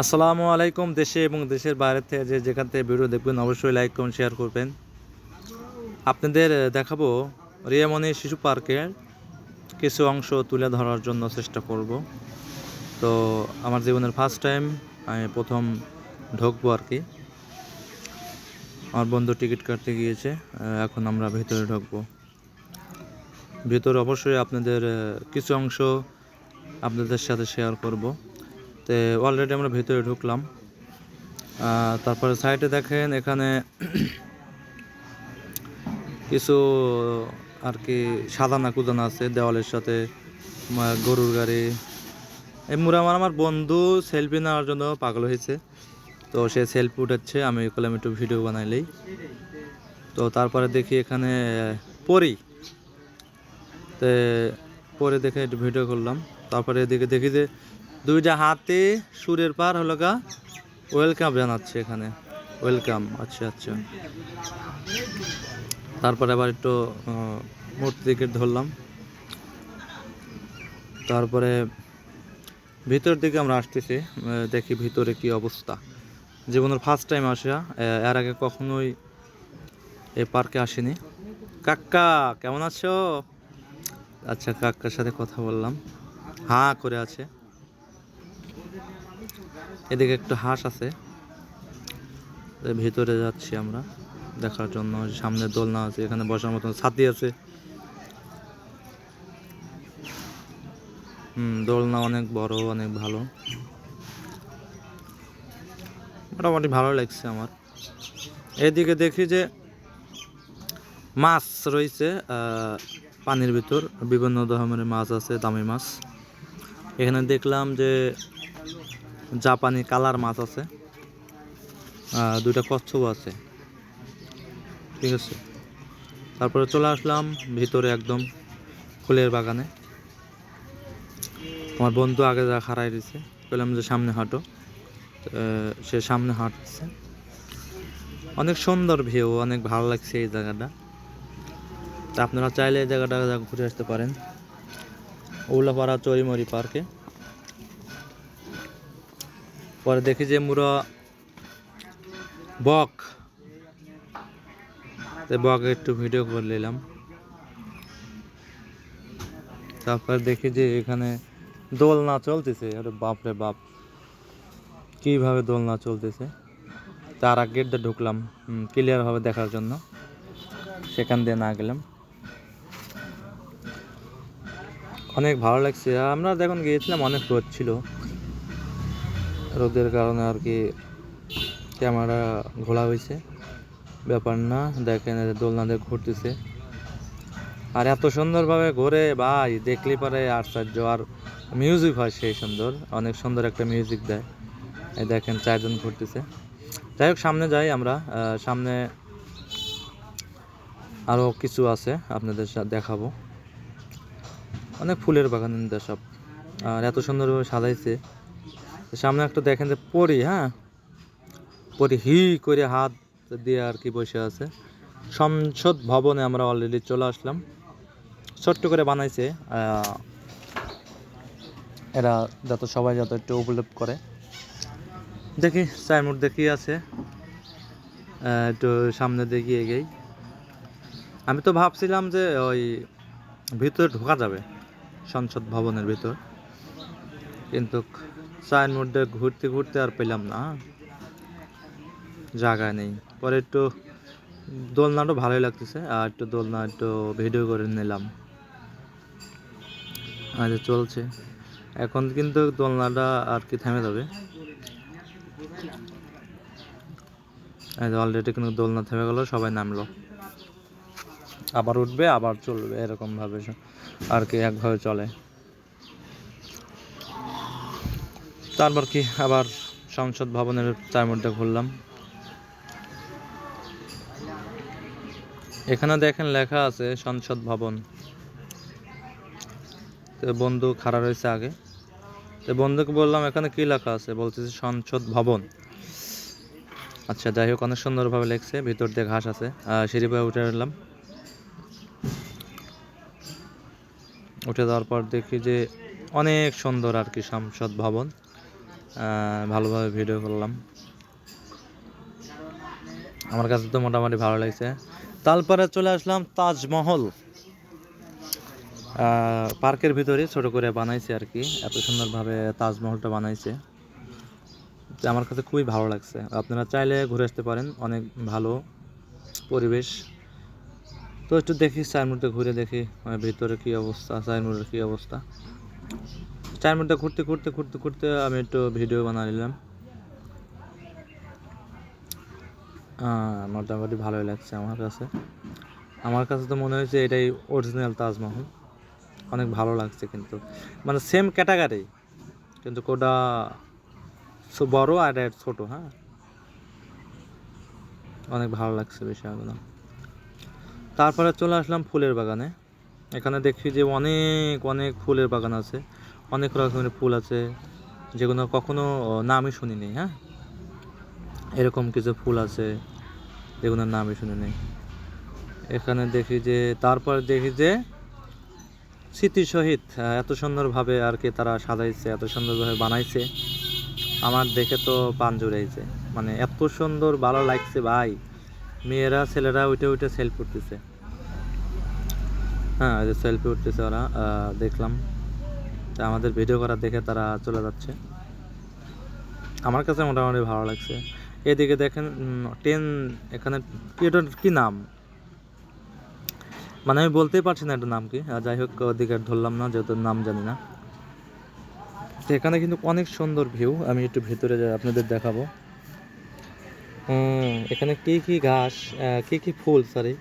আসসালামু আলাইকুম। দেশে এবং দেশের বাইরে থেকে যেখান থেকে ভিডিও দেখবেন অবশ্যই লাইক কমেন্ট শেয়ার করবেন। আপনাদের দেখাবো রিয়ামণি শিশু পার্কের কিছু অংশ তুলে ধরার জন্য চেষ্টা করব। তো আমার জীবনের ফার্স্ট টাইম আমি প্রথম ঢুকবো আর কি। আমার বন্ধু টিকিট কাটতে গিয়েছে, এখন আমরা ভেতরে ঢুকবো। ভিতরে অবশ্যই আপনাদের কিছু অংশ আপনাদের সাথে শেয়ার করব। তো অলরেডি আমরা ভেতরে ঢুকলাম। তারপরে সাইডে দেখেন এখানে কিছু আর কি সাজানা কুদানা আছে দেওয়ালের সাথে, গরুর গাড়ি। আমার বন্ধু সেলফি নেওয়ার জন্য পাগল হয়েছে, তো সে সেলফি উঠাচ্ছে, আমি বললাম একটু ভিডিও বানাইলেই। তো তারপরে দেখি এখানে পরি, তো পরে দেখে একটু ভিডিও করলাম। তারপরে এদিকে দেখি যে দুইটা হাতে সুরের পার হলো গা ওয়েলকাম জানাচ্ছে এখানে, ওয়েলকাম। আচ্ছা আচ্ছা। তারপরে আবার একটু মূর্তি দিকে ধরলাম। তারপরে ভিতর দিকে আমরা আসতেছি, দেখি ভিতরে কি অবস্থা। জীবনের ফার্স্ট টাইম আসা, এর আগে কখনোই এই পার্কে আসেনি। কাক্কা কেমন আছো? আচ্ছা, কাক্কার সাথে কথা বললাম, হাঁ করে আছে। এদিকে একটু হাঁস আছে। ভিতরে যাচ্ছি আমরা দেখার জন্য। সামনে দোলনা আছে, এখানে বসার মতন ছাতি আছে। দোলনা অনেক বড়, অনেক ভালো, মোটামুটি ভালো লাগছে আমার। এদিকে দেখি যে মাছ রয়েছে পানির ভিতর, বিভিন্ন ধরনের মাছ আছে, দামি মাছ। এখানে দেখলাম যে জাপানি কালার মাছ আছে, দুইটা কচ্ছপ আছে, ঠিক আছে। তারপরে চলে আসলাম ভিতরে একদম ফুলের বাগানে। আমার বন্ধু আগে যা খাড়াই দিছে, বললাম যে সামনে হাঁটো, সে সামনে হাঁটছে। অনেক সুন্দর ভিউ, অনেক ভালো লাগছে এই জায়গাটা। তা আপনারা চাইলে এই জায়গাটা ঘুরে আসতে পারেন, উল্লাপাড়া চরিমরি পার্কে। পরে দেখি যে মুরা বক, বক একটু ভিডিও করে নিলাম। তারপর দেখি যে এখানে দোলনা চলতেছে, আরে বাপরে বাপ, কিভাবে দোলনা চলতেছে। তার আগে ঢুকলাম ক্লিয়ার ভাবে দেখার জন্য, সেখান দিয়ে না গেলাম। অনেক ভালো লাগছে। আমরা যখন গিয়েছিলাম অনেক রোদ ছিল, রোদের কারণে আর কি ক্যামেরা ঘোলা হয়েছে, ব্যাপার না। দেখেন দোলনাতে ঘুরতেছে, আর এত সুন্দরভাবে ঘোরে ভাই, দেখলে পারে আশ্চর্য। আর মিউজিক হয় সেই সুন্দর, অনেক সুন্দর একটা মিউজিক দেয়। এই দেখেন চারজন ঘুরতেছে। যাই হোক, সামনে যাই আমরা। সামনে আরও কিছু আছে, আপনাদের সাথে দেখাবো। অনেক ফুলের বাগান সব, আর এত সুন্দরভাবে সাজাইছে। সামনে একটা দেখেন যে পরি, হ্যাঁ পরি হি করে হাত দিয়ে আর কি বসে আছে। সংসদ ভবনে আমরা অলরেডি চলে আসলাম। ছোট্ট করে বানাইছে এরা, যাতে সবাই যাতে একটু উপলব্ধ করে। দেখি সাইমুর দেখি আছে, একটু সামনে দিকে এগেই। আমি তো ভাবছিলাম যে ওই ভিতরে ঢোকা যাবে সংসদ ভবনের ভিতর, কিন্তু চায়ের মধ্যে ঘুরতে ঘুরতে আর পেলাম না, জায়গা নেই। পরে একটু দোলনাটা ভালোই লাগতেছে, আর একটু দোলনা একটু ভিডিও করে নিলাম। আচ্ছা, চলছে এখন, কিন্তু দোলনাটা আর কি থেমে যাবে। অলরেডি কিন্তু দোলনা থেমে গেল, সবাই নামলো, আবার উঠবে আবার চলবে, এরকম ভাবে আর কি একভাবে চলে। তারপর কি আবার সংসদ ভবনের চার মধ্যে ঘুরলাম। এখানে দেখেন লেখা আছে সংসদ ভবন। তো বন্ধু খাড়া রয়েছে আগে, তো বন্ধুকে বললাম এখানে কি লেখা আছে, বলতেছে সংসদ ভবন। আচ্ছা, যাই হোক, অনেক সুন্দরভাবে লেখছে। ভিতর দিয়ে ঘাস আছে, সিঁড়ি পায়ে উঠে এলাম। উঠে যাওয়ার পর দেখি যে অনেক সুন্দর আর কি সংসদ ভবন। ভালোভাবে ভিডিও করলাম। আমার কাছে তো মোটামুটি ভালো লাগছে। তারপরে চলে আসলাম তাজমহল। পার্কের ভিতরে ছোট করে বানাইছে আর কি, এত সুন্দরভাবে তাজমহলটা বানাইছে, তো আমার কাছে খুবই ভালো লাগছে। আপনারা চাইলে ঘুরে আসতে পারেন, অনেক ভালো পরিবেশ। তো একটু দেখি চারমুড়টা ঘুরে দেখি ভিতরে কী অবস্থা, চারমুড়ের কী অবস্থা। চারমুড়টা ঘুরতে আমি একটু ভিডিও বানিয়ে নিলাম। মোটামুটি ভালোই লাগছে আমার কাছে তো মনে হয়েছে এটাই অরিজিনাল তাজমহল। অনেক ভালো লাগছে, কিন্তু মানে সেম ক্যাটাগরি, কিন্তু কোটা বড় আর এটা ছোট। হ্যাঁ, অনেক ভালো লাগছে বিষয়গুলো। তারপরে চলে আসলাম ফুলের বাগানে। এখানে দেখি যে অনেক অনেক ফুলের বাগান আছে, অনেক রকমের ফুল আছে যেগুলো কখনো নামই শুনিনি। হ্যাঁ, এরকম কিছু ফুল আছে যেগুলোর নামই শুনিনি। এখানে দেখি যে তারপর দেখি যে স্মৃতি সহিত এত সুন্দরভাবে আর কি তারা সাজাইছে, এত সুন্দরভাবে বানাইছে, আমার দেখে তো পান জুড়াইছে। মানে এত সুন্দর ভালো লাগছে ভাই। মেয়েরা ছেলেরা উঠে সেলফি উঠতেছে। হ্যাঁ, এই যে সেলফি উঠতেছে ওরা, দেখলাম। তা আমাদের ভিডিও করা দেখে তারা চলে যাচ্ছে। আমার কাছে মোটামুটি ভালো লাগছে। এদিকে দেখেন ট্রেন, এখানে কি নাম, মানে আমি বলতেই পারছি না এটার নাম কি। যাই হোক, ওদিকে ধরলাম না যেহেতু নাম জানি না। তো এখানে কিন্তু অনেক সুন্দর ভিউ, আমি একটু ভেতরে যাই আপনাদের দেখাবো। এখানে কি কি ঘাস, কি কি ফুল, সরি